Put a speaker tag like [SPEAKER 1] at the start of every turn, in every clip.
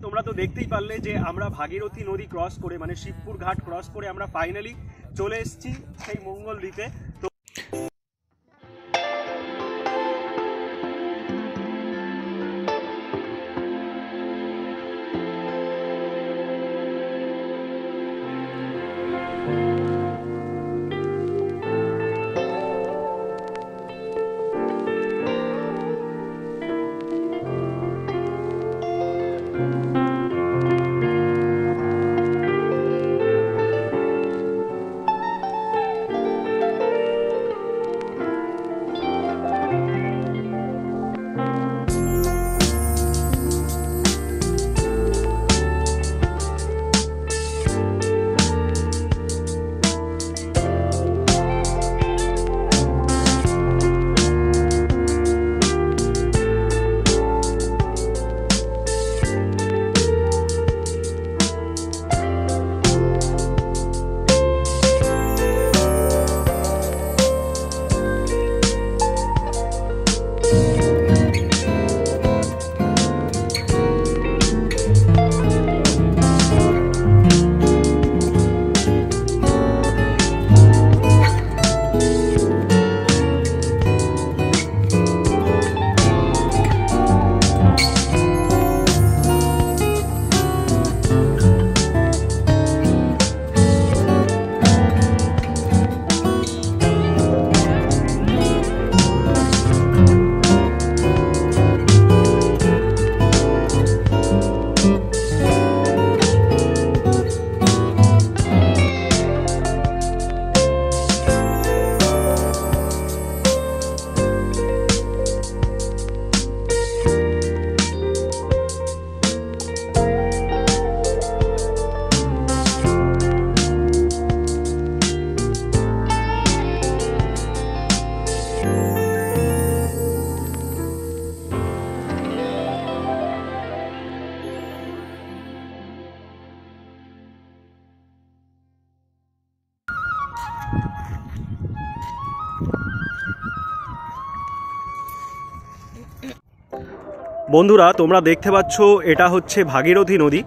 [SPEAKER 1] তোমরা তো দেখতেই পারলে যে আমরা ভাগীরথী নদী ক্রস করে মানে শিবপুর ঘাট ক্রস করে আমরা ফাইনালি চলে এসেছি সেই মঙ্গল দ্বীপে। তো বন্ধুরা তোমরা দেখতে পাচ্ছ এটা হচ্ছে ভাগীরথী নদী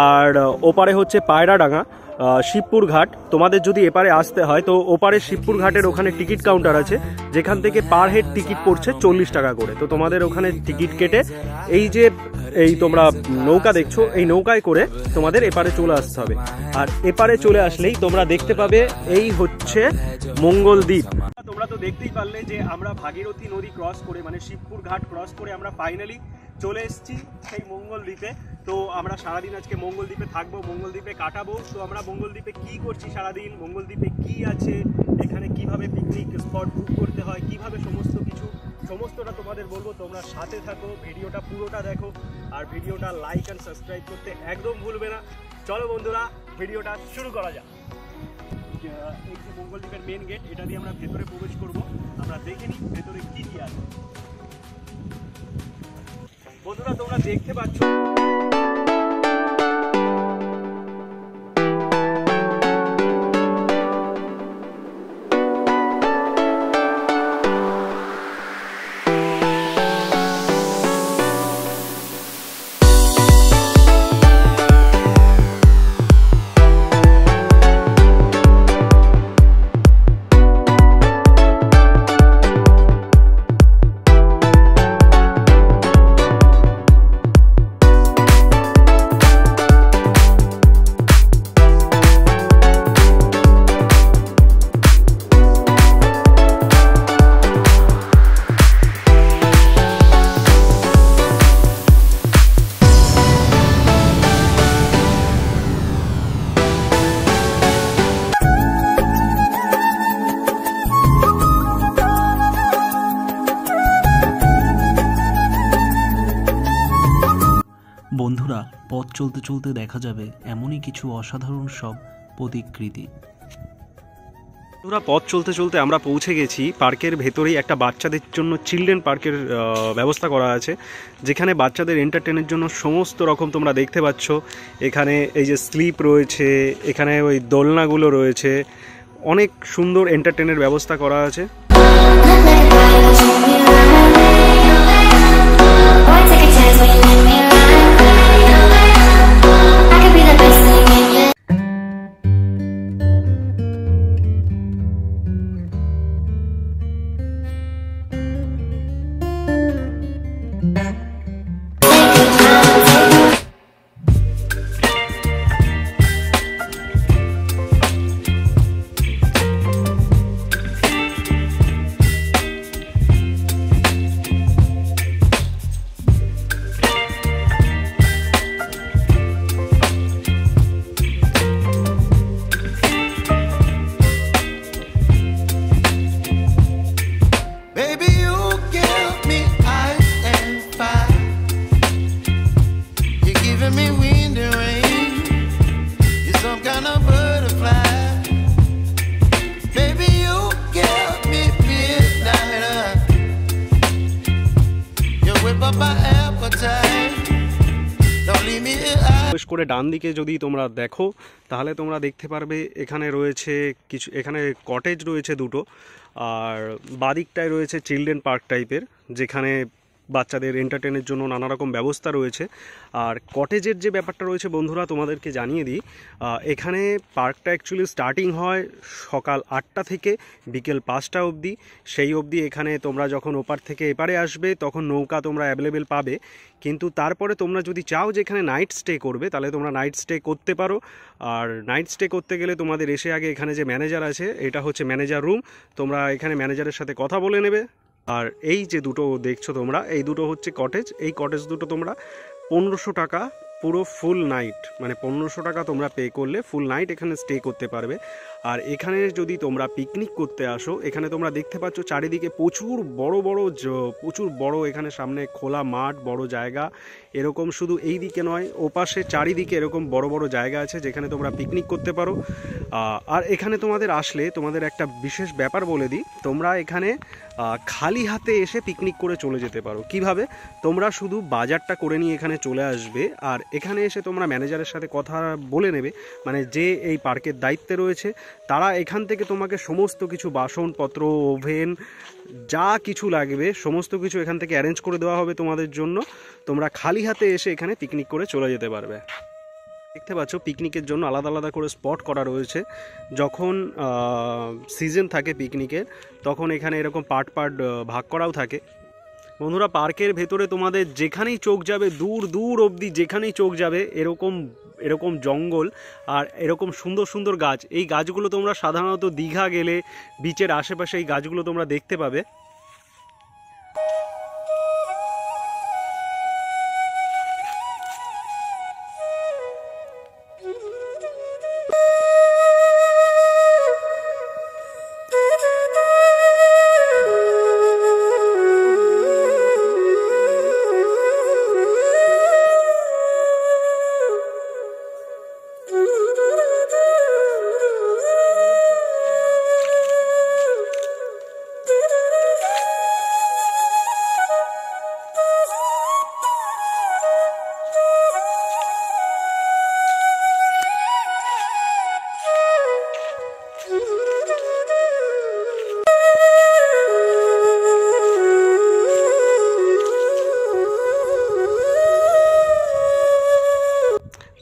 [SPEAKER 1] আর ওপারে হচ্ছে পায়রাডাঙ্গা শিবপুর ঘাট। তোমাদের যদি এপারে আসতে হয় তো ওপারে শিবপুর ঘাটের ওখানে টিকিট কাউন্টার আছে যেখান থেকে পার হেড টিকিট পড়ছে 40 টাকা করে। তো তোমাদের ওখানে টিকিট কেটে এই তোমরা নৌকা দেখছো এই নৌকায় করে তোমাদের এপারে চলে আসতে হবে। আর এপারে চলে আসলেই তোমরা দেখতে পাবে এই হচ্ছে মঙ্গল দ্বীপ। তোমরা তো দেখতেই পারলে যে আমরা ভাগীরথী নদী ক্রস করে মানে শিবপুর ঘাট ক্রস করে আমরা ফাইনালি চলে এসেছি সেই মঙ্গল দ্বীপে। তো আমরা সারাদিন আজকে মঙ্গল দ্বীপে থাকবো, মঙ্গল দ্বীপে কাটাবো। তো আমরা মঙ্গল দ্বীপে কী করছি সারাদিন, মঙ্গল দ্বীপে কী আছে, এখানে কিভাবে পিকনিক স্পট বুক করতে হয়, কিভাবে সমস্তটা তোমাদের বলবো। তোমরা সাথে থাকো, ভিডিওটা পুরোটা দেখো আর ভিডিওটা লাইক অ্যান্ড সাবস্ক্রাইব করতে একদম ভুলবে না। চলো বন্ধুরা ভিডিওটা শুরু করা যাক। এই যে মঙ্গল দ্বীপের মেন গেট, এটা দিয়ে আমরা ভেতরে প্রবেশ করব। আমরা দেখে নিই ভেতরে কি কি আছে। বন্ধুরা তোমরা দেখতে পাচ্ছ
[SPEAKER 2] বন্ধুরা পথ চলতে চলতে দেখা যাবে এমনই কিছু অসাধারণ সব প্রতিকৃতি।
[SPEAKER 1] বন্ধুরা পথ চলতে চলতে আমরা পৌঁছে গেছি পার্কের ভেতরেই একটা বাচ্চাদের জন্য চিলড্রেন পার্কের ব্যবস্থা করা আছে, যেখানে বাচ্চাদের এন্টারটেনের জন্য সমস্ত রকম তোমরা দেখতে পাচ্ছ। এখানে এই যে স্লিপ রয়েছে, এখানে ওই দোলনাগুলো রয়েছে, অনেক সুন্দর এন্টারটেনের ব্যবস্থা করা আছে।
[SPEAKER 3] giving me wind and rain. You're some kind of butterfly. Baby, you give me midnight. You whip up my appetite. Don't leave me here.
[SPEAKER 1] বিশেষ করে ডান দিকে যদি তোমরা দেখো তাহলে তোমরা দেখতে পারবে এখানে রয়েছে কিছু, এখানে কটেজ রয়েছে দুটো, আর বাদিকটায় রয়েছে চিলড্রেন পার্ক টাইপের, যেখানে বাচ্চাদের এন্টারটেনের জন্য নানা রকম ব্যবস্থা রয়েছে। আর কটেজের যে ব্যাপারটা রয়েছে বন্ধুরা তোমাদেরকে জানিয়ে দিই, এখানে পার্কটা অ্যাকচুয়ালি স্টার্টিং হয় সকাল 8টা থেকে বিকেল 5টা অবধি। সেই অবধি এখানে তোমরা যখন ওপার থেকে এপারে আসবে তখন নৌকা তোমরা অ্যাভেলেবেল পাবে, কিন্তু তারপরে তোমরা যদি চাও যে এখানে নাইট স্টে করবে তাহলে তোমরা নাইট স্টে করতে পারো। আর নাইট স্টে করতে গেলে তোমাদের এসে আগে এখানে যে ম্যানেজার আছে, এটা হচ্ছে ম্যানেজার রুম, তোমরা এখানে ম্যানেজারের সাথে কথা বলে নেবে। আর এই যে দুটো দেখছো তোমরা, এই দুটো হচ্ছে কটেজ। এই কটেজ দুটো তোমরা 1500 টাকা পুরো ফুল নাইট, মানে 1500 টাকা তোমরা পে করলে ফুল নাইট এখানে স্টে করতে পারবে। আর এখানে যদি তোমরা পিকনিক করতে আসো, এখানে তোমরা দেখতে পাচ্ছ চারিদিকে প্রচুর বড় এখানে সামনে খোলা মাঠ, বড় জায়গা, এরকম শুধু এই দিকে নয় ওপাশে চারিদিকে এরকম বড় বড় জায়গা আছে যেখানে তোমরা পিকনিক করতে পারো। আর এখানে তোমাদের আসলে তোমাদের একটা বিশেষ ব্যাপার বলে দিই, তোমরা এখানে খালি হাতে এসে পিকনিক করে চলে যেতে পারো। কিভাবে? তোমরা শুধু বাজারটা করে নিয়ে এখানে চলে আসবে, আর এখানে এসে তোমরা ম্যানেজারের সাথে কথা বলে নেবে, মানে যে এই পার্কের দায়িত্বে রয়েছে, তারা এখান থেকে তোমাকে সমস্ত কিছু বাসনপত্র, ওভেন, যা কিছু লাগবে সমস্ত কিছু এখান থেকে অ্যারেঞ্জ করে দেওয়া হবে তোমাদের জন্য। তোমরা খালি হাতে এসে এখানে পিকনিক করে চলে যেতে পারবে। দেখতে পাচ্ছ পিকনিকের জন্য আলাদা আলাদা করে স্পট করা রয়েছে। যখন সিজন থাকে পিকনিকের তখন এখানে এরকম পার্ট ভাগ করাও থাকে। বন্ধুরা, পার্কের ভেতরে তোমাদের যেখানেই চোখ যাবে, দূর দূর অবধি যেখানেই চোখ যাবে এরকম জঙ্গল আর এরকম সুন্দর সুন্দর গাছ। এই গাছগুলো তোমরা সাধারণত দীঘা গেলে বিচের আশেপাশে এই গাছগুলো তোমরা দেখতে পাবে।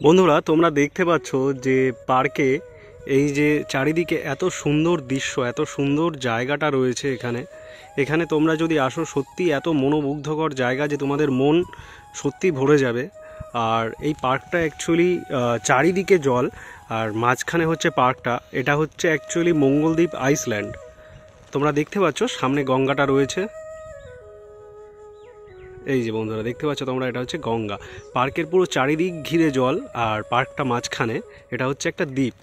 [SPEAKER 1] বন্ধুরা, তোমরা দেখতে পাচ্ছ যে পার্কে এই যে চারিদিকে এত সুন্দর দৃশ্য, এত সুন্দর জায়গাটা রয়েছে এখানে তোমরা যদি আসো সত্যি এত মনোমুগ্ধকর জায়গা যে তোমাদের মন সত্যি ভরে যাবে। আর এই পার্কটা অ্যাকচুয়ালি চারিদিকে জল আর মাঝখানে হচ্ছে পার্কটা। এটা হচ্ছে অ্যাকচুয়ালি মঙ্গলদ্বীপ আইসল্যান্ড। তোমরা দেখতে পাচ্ছ সামনে গঙ্গাটা রয়েছে, এই যে বন্ধুরা দেখতে পাচ্ছ তোমরা, এটা হচ্ছে গঙ্গা। পার্কের পুরো চারিদিক ঘিরে জল আর পার্কটা মাঝখানে, এটা হচ্ছে একটা দ্বীপ।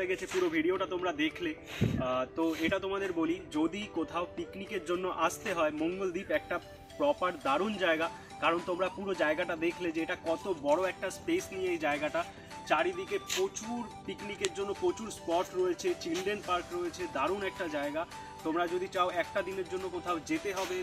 [SPEAKER 1] লেগেছে পুরো ভিডিওটা তোমরা দেখলে। তো এটা তোমাদের বলি, যদি কোথাও পিকনিকের জন্য আসতে হয় মঙ্গলদ্বীপ একটা প্রপার দারুণ জায়গা। কারণ তোমরা পুরো জায়গাটা দেখলে যে এটা কত বড় একটা স্পেস নিয়ে এই জায়গাটা, চারিদিকে প্রচুর পিকনিকের জন্য প্রচুর স্পট রয়েছে, চিলড্রেন পার্ক রয়েছে, দারুণ একটা জায়গা। তোমরা যদি চাও একটা দিনের জন্য কোথাও যেতে হবে,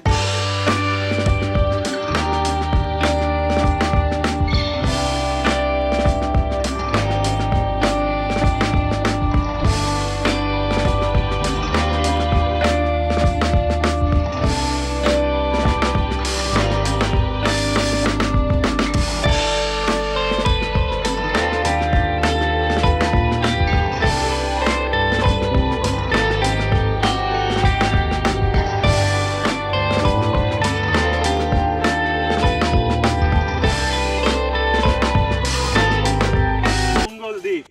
[SPEAKER 1] মঙ্গলদ্বীপ।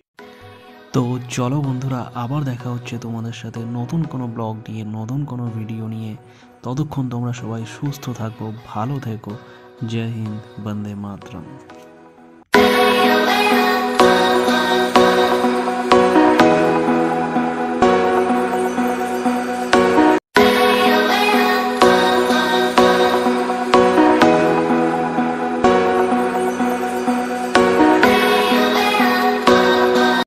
[SPEAKER 2] তো চলো বন্ধুরা, আবার দেখা হচ্ছে তোমাদের সাথে নতুন কোনো ব্লগ নিয়ে, নতুন কোনো ভিডিও নিয়ে। ততক্ষণ তোমরা সবাই সুস্থ থাকো, ভালো থেকো। জয় হিন্দ, বন্দে মাতরম।